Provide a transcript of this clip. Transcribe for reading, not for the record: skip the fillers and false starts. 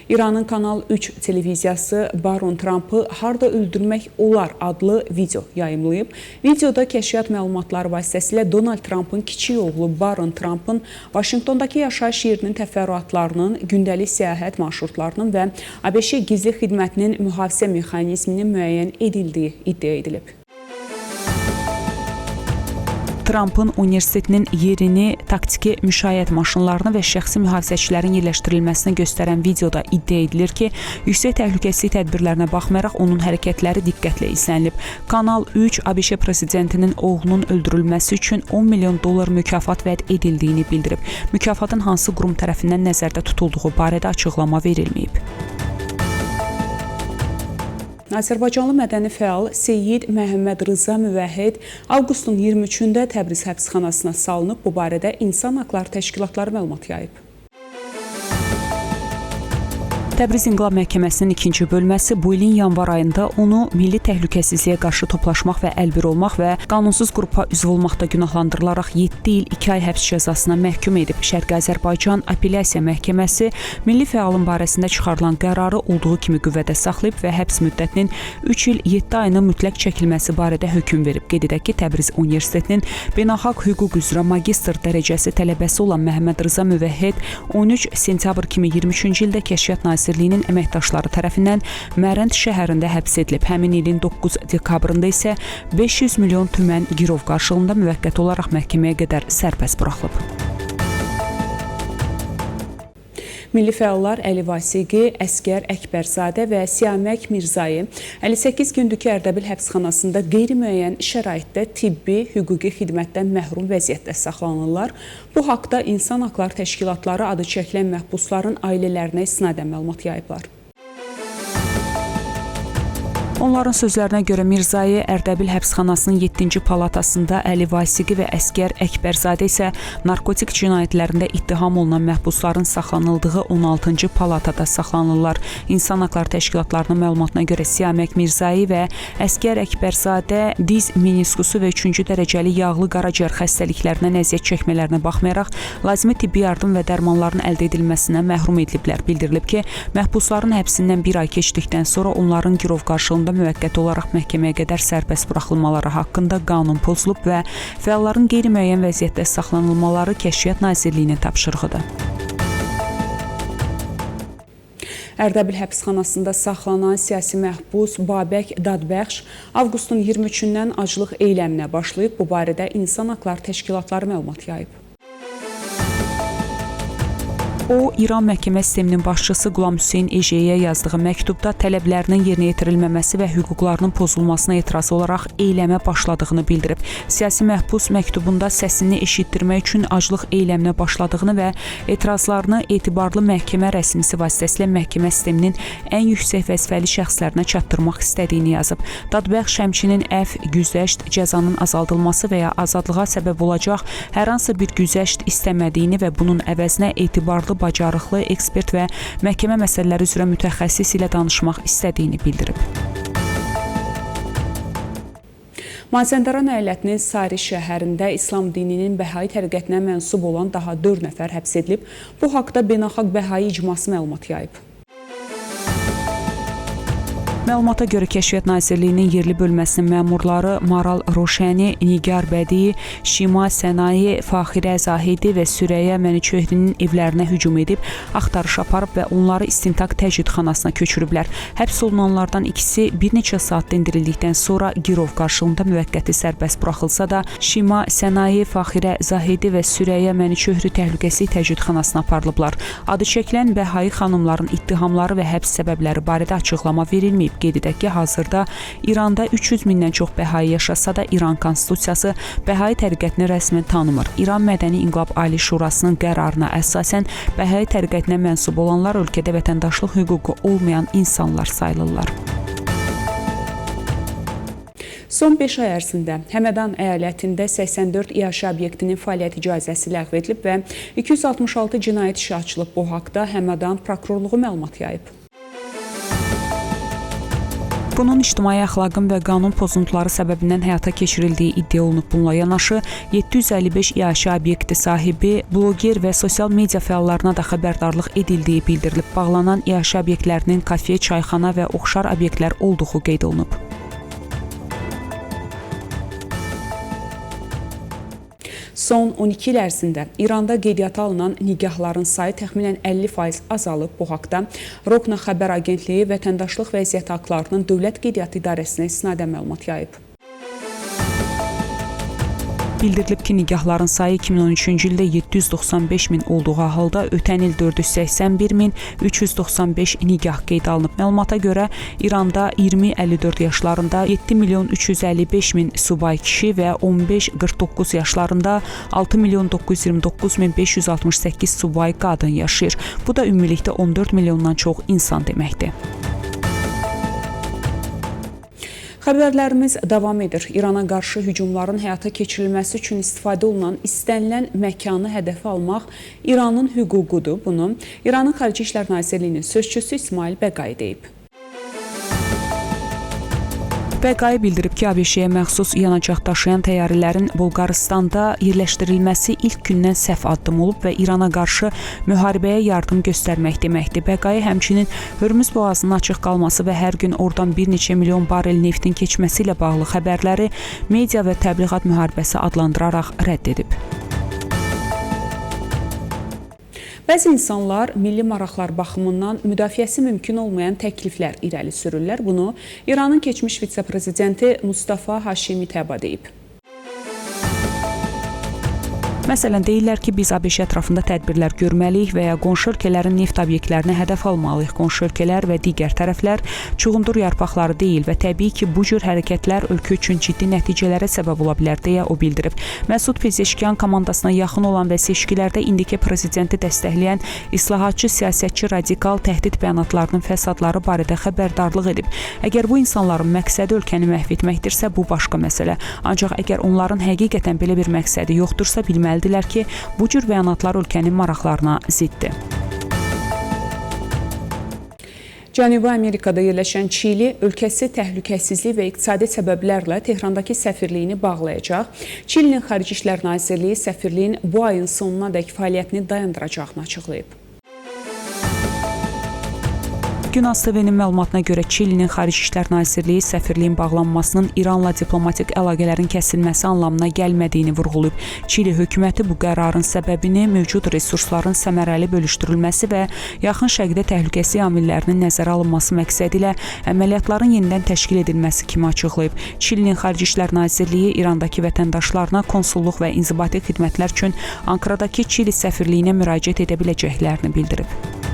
İranın Kanal 3 televiziyası Baron Trampı harda öldürmək olar adlı video yayımlayıb. Videoda kəşfiyyat məlumatları vasitəsilə Donald Trampın kiçik oğlu Baron Trampın Vaşinqtondakı yaşayış yerinin təfərrüatlarının, gündəlik səyahət marşrutlarının və ABŞ gizli xidmətinin mühafizə mexanizminin müəyyən edildiyi iddia edilib. Trampın universitetinin yerini, taktiki müşayiət maşınlarını və şəxsi mühafizəçilərin yerləşdirilməsini göstərən videoda iddia edilir ki, yüksək təhlükəsizlik tədbirlərinə baxmayaraq onun hərəkətləri diqqətlə izlənilib. Kanal 3 ABŞ prezidentinin oğlunun öldürülməsi üçün $10 milyon mükafat vəd edildiyini bildirib. Mükafatın hansı qurum tərəfindən nəzərdə tutulduğu barədə açıqlama verilməyib. Azərbaycanlı mədəni fəal Seyid Məhəmməd Rıza Müvəhhid avqustun 23-də Təbriz həbsxanasına salınıb. Bu barədə İnsan Haqları Təşkilatları məlumat yayıb. Təbriz İnqilab Məhkəməsinin 2-ci bölməsi bu ilin yanvar ayında onu milli təhlükəsizliyə qarşı toplaşmaq və əlbir olmaq və qanunsuz qrupa üzv olmaqda günahlandırılaraq 7 il 2 ay həbs cəzasına məhkum edib. Şərqi Azərbaycan Apellyasiya Məhkəməsi milli fəalın barəsində çıxarılan qərarı olduğu kimi qüvvədə saxlayıb və həbs müddətinin 3 il 7 ayının mütləq çəkilməsi barədə hökm verib. Qeyd edək ki, Təbriz Universitetinin beynəlxalq hüquq üzrə magistr dərəcəsi tələbəsi olan Məhəmməd Rıza Müvəhhid 13 sentyabr 2023-cü ildə Kəşfiyyat Nazirliyinin əməkdaşları tərəfindən Mərənd şəhərində həbs edilib. Həmin ilin 9 dekabrında isə 500 milyon tümən girov qarşılığında müvəqqəti olaraq məhkəməyə qədər sərbəst buraxılıb. Milli fəallar Əli Vasiqi, Əskər Əkbərzadə və Siyamək Mirzayı 58 gündükü Ərdəbil həbsxanasında qeyri-müəyyən şəraitdə tibbi, hüquqi xidmətdən məhrum vəziyyətdə saxlanırlar. Bu haqda İnsan Haqları Təşkilatları adı çəkilən məhbusların ailələrinə isnadən məlumat yayıblar. Onların sözlərinə görə Mirzayı Ərdəbil həbsxanasının 7-ci palatasında, Əli Vasiqi və Əskər Əkbərzadə isə narkotik cinayətlərində ittiham olunan məhbusların saxlanıldığı 16-cı palatada saxlanırlar. İnsan Haqları Təşkilatlarının məlumatına görə Siyamək Mirzayı və Əskər Əkbərzadə diz meniskusu və 3-cü dərəcəli yağlı qaraciyər xəstəliklərindən əziyyət çəkmələrinə baxmayaraq lazımi tibbi yardım və dərmanların əldə edilməsindən məhrum ediliblər. Bildirilib ki, məhbusların həbsindən bir ay keçdikdən sonra onların girov qarşılığında müvəqqəti olaraq məhkəməyə qədər sərbəst buraxılmaları haqqında qanun pozulub və fəalların qeyri-müəyyən vəziyyətdə saxlanılmaları Kəşfiyyat Nazirliyinin tapşırığıdır. Ərdəbil həbsxanasında saxlanan siyasi məhbus Babək Dadbəxş avqustun 23-dən aclıq eyləminə başlayıb. Bu barədə İnsan Haqları Təşkilatları məlumat yayıb. O, İran məhkəmə sisteminin başçısı Qulam Hüseyn Ejəyə yazdığı məktubda tələblərinin yerinə yetirilməməsi və hüquqlarının pozulmasına etiraz olaraq eyləmə başladığını bildirib. Siyasi məhbus məktubunda səsini eşitdirmək üçün aclıq eyləminə başladığını və etirazlarını etibarlı məhkəmə rəsmisi vasitəsilə məhkəmə sisteminin ən yüksək vəzifəli şəxslərinə çatdırmaq istədiyini yazıb. Dadbəxş həmçinin əfv, güzəşt, cəzanın azaldılması və ya azadlığa səbəb olacaq hər hansı bir güzəşt istəmədiyini və bunun əvəzinə etibarlı, bacarıqlı, ekspert və məhkəmə məsələləri üzrə mütəxəssis ilə danışmaq istədiyini bildirib. Mazəndaran əyalətinin Sari şəhərində İslam dininin Bəhai təriqətinə mənsub olan daha 4 nəfər həbs edilib. Bu haqda Beynəlxalq Bəhai İcması məlumat yayıb. Məlumata görə Kəşfiyyat Nazirliyinin yerli bölməsinin məmurları Maral Roşəni, Nigar Bədii, Şima Sənayi, Faxirə Zahidi və Sürəyyə Məniçöhrinin evlərinə hücum edib, axtarış aparıb və onları istintaq təcridxanasına köçürüblər. Həbs olunanlardan ikisi bir neçə saat dindirildikdən sonra girov qarşılığında müvəqqəti sərbəst buraxılsa da, Şima Sənayi, Faxirə Zahidi və Sürəyyə Məniçöhrü təhlükəsizlik təcridxanasına aparılıblar. Adı çəkilən Bəhai xanımların ittihamları və həbs səbəbləri barədə açıqlama verilməyib. Qeyd edək ki, hazırda İranda 300 mindən çox Bəhai yaşasa da İran Konstitusiyası Bəhai təriqətini rəsmən tanımır. İran Mədəni İnqilab Ali Şurasının qərarına əsasən Bəhai təriqətinə mənsub olanlar ölkədə vətəndaşlıq hüququ olmayan insanlar sayılırlar. Son 5 ay ərzində Həmədan əyalətində 84 iaşə obyektinin fəaliyyət icazəsi ləğv edilib və 266 cinayət işi açılıb. Bu haqda Həmədan prokurorluğu məlumat yayıb. Bunun ictimai əxlaqın və qanun pozuntuları səbəbindən həyata keçirildiyi iddia olunub. Bununla yanaşı 755 iaşə obyekti sahibi, bloger və sosial media fəallarına da xəbərdarlıq edildiyi bildirilib. Bağlanan iaşə obyektlərinin kafe, çayxana və oxşar obyektlər olduğu qeyd olunub. Son 12 il ərzində İranda qeydiyyata alınan nigahların sayı təxminən 50% azalıb. Bu haqda Rokna xəbər agentliyi Vətəndaşlıq Vəziyyəti Aktlarının Dövlət Qeydiyyatı İdarəsinə istinadən məlumat yayıb. Bildirilib ki, nigahların sayı 2013-cü ildə 795 min olduğu halda ötən il 481 min 395 nigah qeydə alınıb. Məlumata görə İranda 20-54 yaşlarında 7 milyon 355 min subay kişi və 15-49 yaşlarında 6 milyon 929 min 568 subay qadın yaşayır. Bu da ümumilikdə 14 milyondan çox insan deməkdir. Xəbərlərimiz davam edir. İrana qarşı hücumların həyata keçirilməsi üçün istifadə olunan istənilən məkanı hədəfə almaq İranın hüququdur. Bunu İranın Xarici İşlər Nazirliyinin sözçüsü İsmail Bəqai deyib. Bəqai bildirib ki, ABŞ-yə məxsus yanacaq daşıyan təyyarələrin Bolqarıstanda yerləşdirilməsi ilk gündən səhv addım olub və İrana qarşı müharibəyə yardım göstərmək deməkdir. Bəqai həmçinin Hörmüz boğazının açıq qalması və hər gün oradan bir neçə milyon barel neftin keçməsi ilə bağlı xəbərləri media və təbliğat müharibəsi adlandıraraq rədd edib. Bəzi insanlar milli maraqlar baxımından müdafiəsi mümkün olmayan təkliflər irəli sürürlər. Bunu İranın keçmiş vitse-prezidenti Mustafa Haşimi Təba deyib. Məsələn, deyirlər ki, biz ABŞ ətrafında tədbirlər görməliyik və ya qonşu ölkələrin neft obyektlərini hədəf almalıyıq. Qonşu ölkələr və digər tərəflər çuğundur yarpaqları deyil və təbii ki, bu cür hərəkətlər ölkə üçün ciddi nəticələrə səbəb ola bilər, deyə o bildirib. Məsud Pezeşkiyan komandasına yaxın olan və seçkilərdə indiki prezidenti dəstəkləyən islahatçı, siyasətçi, radikal təhdid bəyanatlarının fəsadları barədə xəbərdarlıq edib. Əgər bu insanların məqsədi ölkəni məhv etməkdirsə, bu başqa məsələ. Ancaq əgər onların həqiqətən belə bir məqsədi yoxdursa, bilməlidirlər ki, bu cür bəyanatlar ölkənin maraqlarına ziddir. Cənubi Amerikada yerləşən Çili ölkəsi təhlükəsizlik və iqtisadi səbəblərlə Tehrandakı səfirliyini bağlayacaq. Çilinin Xarici İşlər Nazirliyi səfirliyin bu ayın sonunadək fəaliyyətini dayandıracağını açıqlayıb. Günas TV-nin məlumatına görə Çilinin Xarici İşlər Nazirliyi səfirliyin bağlanmasının İranla diplomatik əlaqələrin kəsilməsi anlamına gəlmədiyini vurğulayıb. Çili hökuməti bu qərarın səbəbini mövcud resursların səmərəli bölüşdürülməsi və yaxın şərqdə təhlükəsizlik amillərinin nəzərə alınması məqsədilə əməliyyatların yenidən təşkil edilməsi kimi açıqlayıb. Çilinin Xarici İşlər Nazirliyi İrandakı vətəndaşlarına konsulluq və inzibati xidmətlər üçün Ankaradakı Çili səfirliyinə müraciət edə biləcəklərini bildirib.